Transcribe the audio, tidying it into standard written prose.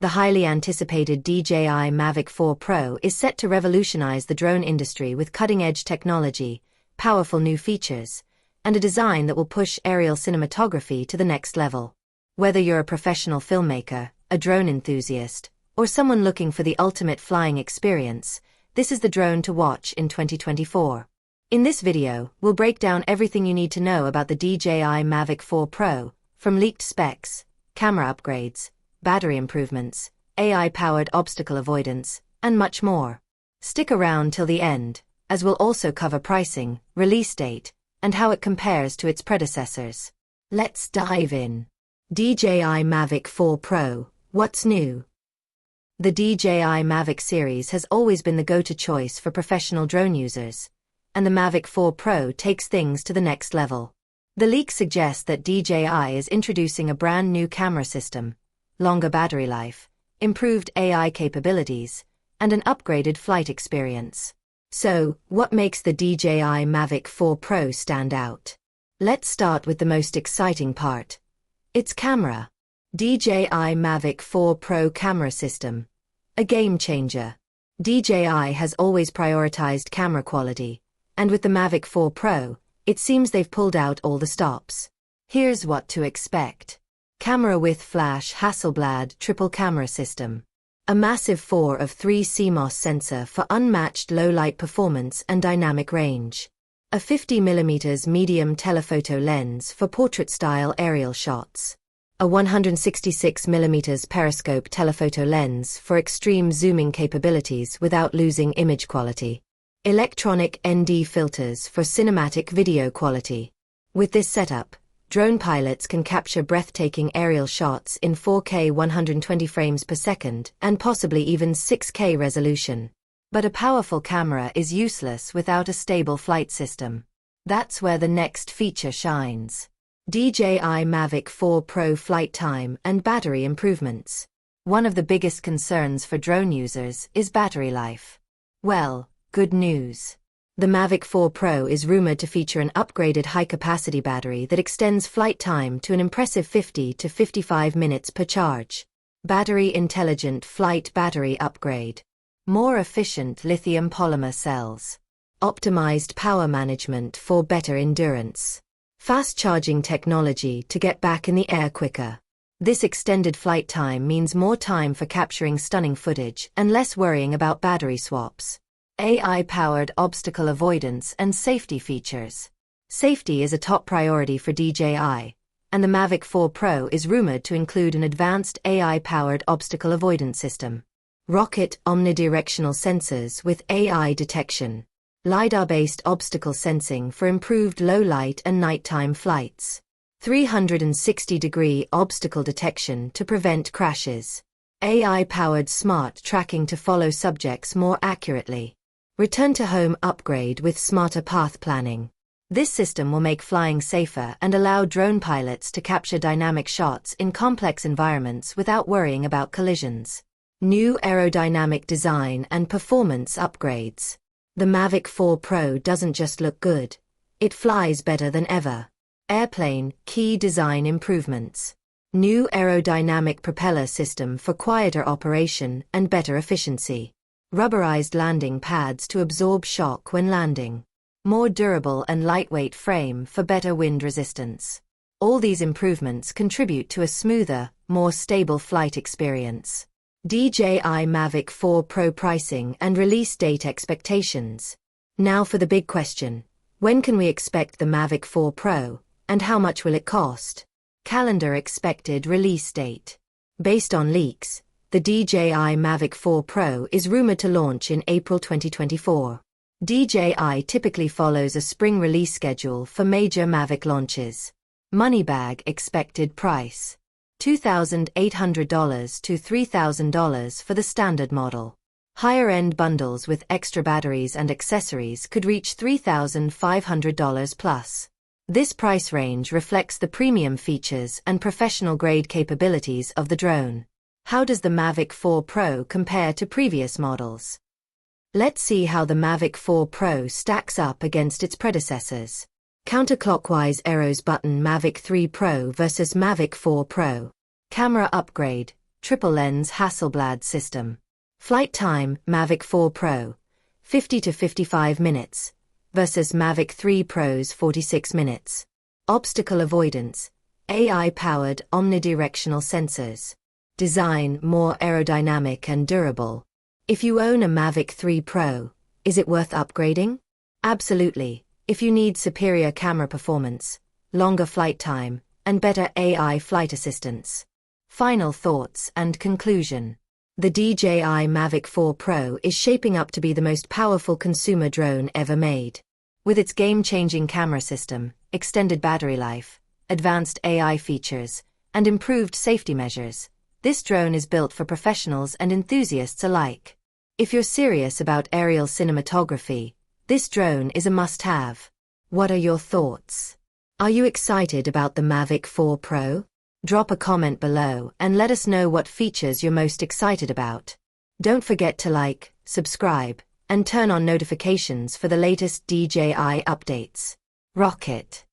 The highly anticipated DJI Mavic 4 Pro is set to revolutionize the drone industry with cutting-edge technology, powerful new features, and a design that will push aerial cinematography to the next level. Whether you're a professional filmmaker, a drone enthusiast, or someone looking for the ultimate flying experience, this is the drone to watch in 2024. In this video, we'll break down everything you need to know about the DJI Mavic 4 Pro, from leaked specs, camera upgrades, battery improvements, AI-powered obstacle avoidance, and much more. Stick around till the end, as we'll also cover pricing, release date, and how it compares to its predecessors. Let's dive in. DJI Mavic 4 Pro, what's new? The DJI Mavic series has always been the go-to choice for professional drone users, and the Mavic 4 Pro takes things to the next level. The leaks suggest that DJI is introducing a brand new camera system, longer battery life, improved AI capabilities, and an upgraded flight experience. So, what makes the DJI Mavic 4 Pro stand out? Let's start with the most exciting part. Its camera. DJI Mavic 4 Pro camera system. A game changer. DJI has always prioritized camera quality, and with the Mavic 4 Pro, it seems they've pulled out all the stops. Here's what to expect. Camera with flash Hasselblad triple camera system. A massive 4 of 3 CMOS sensor for unmatched low-light performance and dynamic range. A 50mm medium telephoto lens for portrait-style aerial shots. A 166mm periscope telephoto lens for extreme zooming capabilities without losing image quality. Electronic ND filters for cinematic video quality. With this setup, drone pilots can capture breathtaking aerial shots in 4K 120 frames per second and possibly even 6K resolution. But a powerful camera is useless without a stable flight system. That's where the next feature shines. DJI Mavic 4 Pro flight time and battery improvements. One of the biggest concerns for drone users is battery life. Well, good news. The Mavic 4 Pro is rumored to feature an upgraded high-capacity battery that extends flight time to an impressive 50 to 55 minutes per charge. Battery Intelligent Flight Battery Upgrade. More efficient lithium polymer cells. Optimized power management for better endurance. Fast charging technology to get back in the air quicker. This extended flight time means more time for capturing stunning footage and less worrying about battery swaps. AI-powered obstacle avoidance and safety features. Safety is a top priority for DJI, and the Mavic 4 Pro is rumored to include an advanced AI-powered obstacle avoidance system. Rocket omnidirectional sensors with AI detection. LiDAR-based obstacle sensing for improved low-light and nighttime flights. 360-degree obstacle detection to prevent crashes. AI-powered smart tracking to follow subjects more accurately. Return-to-home upgrade with smarter path planning. This system will make flying safer and allow drone pilots to capture dynamic shots in complex environments without worrying about collisions. New aerodynamic design and performance upgrades. The Mavic 4 Pro doesn't just look good, it flies better than ever. Airplane, key design improvements. New aerodynamic propeller system for quieter operation and better efficiency. Rubberized landing pads to absorb shock when landing. More durable and lightweight frame for better wind resistance. All these improvements contribute to a smoother, more stable flight experience. DJI Mavic 4 Pro pricing and release date expectations. Now for the big question. When can we expect the Mavic 4 Pro, and how much will it cost? Calendar expected release date. Based on leaks, the DJI Mavic 4 Pro is rumored to launch in April 2024. DJI typically follows a spring release schedule for major Mavic launches. Money bag expected price. $2,800 to $3,000 for the standard model. Higher-end bundles with extra batteries and accessories could reach $3,500 plus. This price range reflects the premium features and professional-grade capabilities of the drone. How does the Mavic 4 Pro compare to previous models? Let's see how the Mavic 4 Pro stacks up against its predecessors. Counterclockwise arrows button Mavic 3 Pro versus Mavic 4 Pro. Camera upgrade. triple lens Hasselblad system. Flight time, Mavic 4 Pro, 50 to 55 minutes, versus Mavic 3 Pro's 46 minutes. Obstacle avoidance, AI-powered omnidirectional sensors. Design, more aerodynamic and durable. If you own a Mavic 3 Pro, is it worth upgrading? Absolutely, if you need superior camera performance, longer flight time, and better AI flight assistance. Final thoughts and conclusion. The DJI Mavic 4 Pro is shaping up to be the most powerful consumer drone ever made. With its game-changing camera system, extended battery life, advanced AI features, and improved safety measures, this drone is built for professionals and enthusiasts alike. If you're serious about aerial cinematography, this drone is a must-have. What are your thoughts? Are you excited about the Mavic 4 Pro? Drop a comment below and let us know what features you're most excited about. Don't forget to like, subscribe, and turn on notifications for the latest DJI updates. Rock it!